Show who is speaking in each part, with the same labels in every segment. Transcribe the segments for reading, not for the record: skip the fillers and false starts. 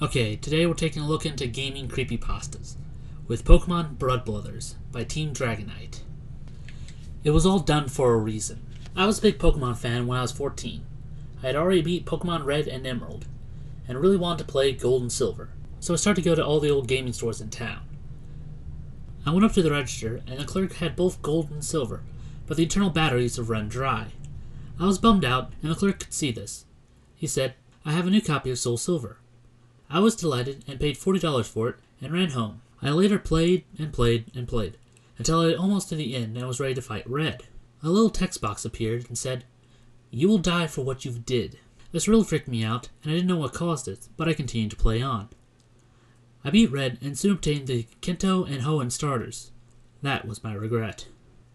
Speaker 1: Okay, today we're taking a look into gaming creepypastas with Pokemon Blood Brothers by Team Dragonite. It was all done for a reason. I was a big Pokemon fan when I was 14. I had already beat Pokemon Red and Emerald, and really wanted to play Gold and Silver, so I started to go to all the old gaming stores in town. I went up to the register, and the clerk had both Gold and Silver, but the internal batteries have run dry. I was bummed out, and the clerk could see this. He said, "I have a new copy of Soul Silver." I was delighted and paid $40 for it and ran home. I later played and played and played until I was almost to the end and was ready to fight Red. A little text box appeared and said, "You will die for what you've did." This really freaked me out and I didn't know what caused it, but I continued to play on. I beat Red and soon obtained the Kanto and Hoenn starters. That was my regret.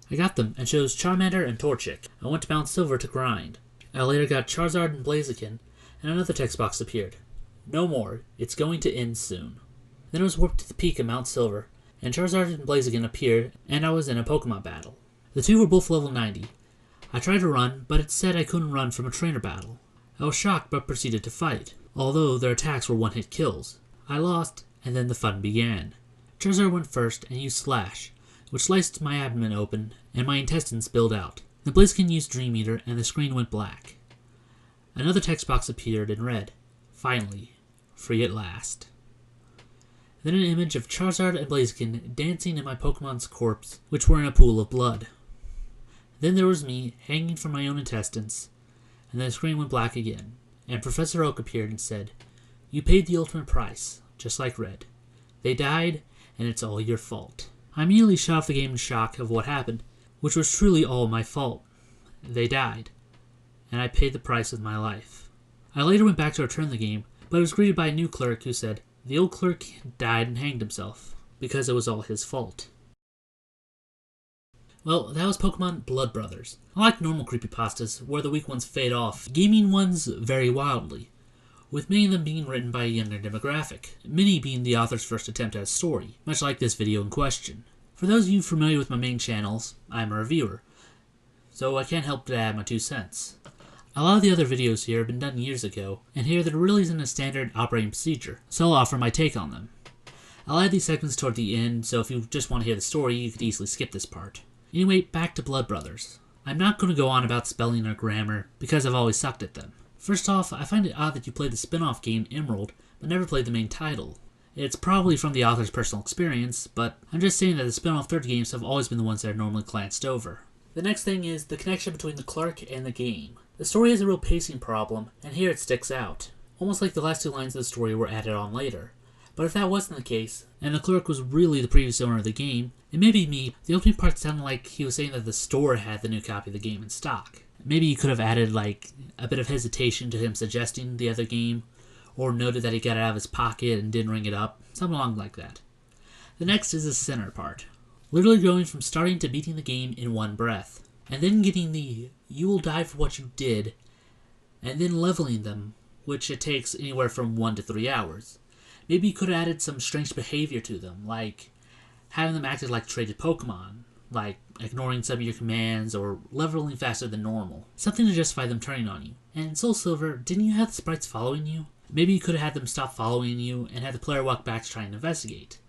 Speaker 1: I got them and chose Charmander and Torchic. I went to Mount Silver to grind. I later got Charizard and Blaziken, and another text box appeared. "No more. It's going to end soon." Then I was warped to the peak of Mount Silver, and Charizard and Blaziken appeared, and I was in a Pokemon battle. The two were both level 90. I tried to run, but it said I couldn't run from a trainer battle. I was shocked, but proceeded to fight, although their attacks were one-hit kills. I lost, and then the fun began. Charizard went first and used Slash, which sliced my abdomen open, and my intestines spilled out. The Blaziken used Dream Eater, and the screen went black. Another text box appeared in red. Finally, free at last. Then an image of Charizard and Blaziken dancing in my Pokemon's corpse, which were in a pool of blood. Then there was me, hanging from my own intestines, and then the screen went black again, and Professor Oak appeared and said, "You paid the ultimate price, just like Red. They died, and it's all your fault." I immediately shut off the game in shock of what happened, which was truly all my fault. They died, and I paid the price with my life. I later went back to return the game, but I was greeted by a new clerk who said the old clerk died and hanged himself, because it was all his fault. Well, that was Pokemon Blood Brothers. Unlike normal creepypastas, where the weak ones fade off, gaming ones vary wildly, with many of them being written by a younger demographic, many being the author's first attempt at a story, much like this video in question. For those of you familiar with my main channels, I'm a reviewer, so I can't help but add my 2 cents. A lot of the other videos here have been done years ago, and here there really isn't a standard operating procedure, so I'll offer my take on them. I'll add these segments toward the end, so if you just want to hear the story, you could easily skip this part. Anyway, back to Blood Brothers. I'm not going to go on about spelling or grammar, because I've always sucked at them. First off, I find it odd that you played the spin-off game Emerald, but never played the main title. It's probably from the author's personal experience, but I'm just saying that the spin-off third games have always been the ones that are normally glanced over. The next thing is the connection between the clerk and the game. The story has a real pacing problem, and here it sticks out. Almost like the last 2 lines of the story were added on later. But if that wasn't the case, and the clerk was really the previous owner of the game, it may be me, the opening part sounded like he was saying that the store had the new copy of the game in stock. Maybe you could have added like a bit of hesitation to him suggesting the other game, or noted that he got it out of his pocket and didn't ring it up, something along like that. The next is the center part. Literally going from starting to beating the game in one breath, and then getting the "you will die for what you did," and then leveling them, which it takes anywhere from 1 to 3 hours. Maybe you could have added some strange behavior to them, like having them acted like traded Pokemon, like ignoring some of your commands or leveling faster than normal. Something to justify them turning on you. And in Soul Silver, didn't you have the sprites following you? Maybe you could have had them stop following you and had the player walk back to try and investigate.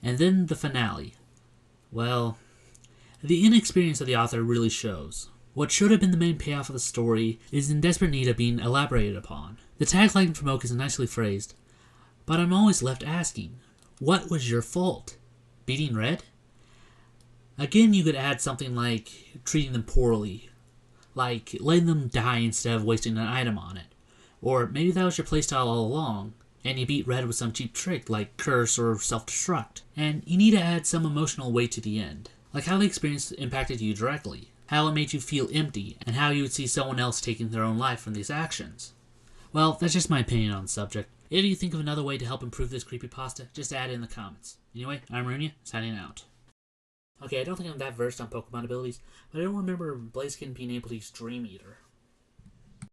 Speaker 1: And then the finale. Well, the inexperience of the author really shows. What should have been the main payoff of the story is in desperate need of being elaborated upon. The tagline from Oak is nicely phrased, but I'm always left asking, what was your fault? Beating Red? Again, you could add something like treating them poorly, like letting them die instead of wasting an item on it. Or maybe that was your playstyle all along, and you beat Red with some cheap trick like curse or self-destruct. And you need to add some emotional weight to the end, like how the experience impacted you directly, how it made you feel empty, and how you would see someone else taking their own life from these actions. Well, that's just my opinion on the subject. If you think of another way to help improve this creepypasta, just add it in the comments. Anyway, I'm Runia, signing out. Okay, I don't think I'm that versed on Pokemon abilities, but I don't remember Blaziken being able to use Dream Eater.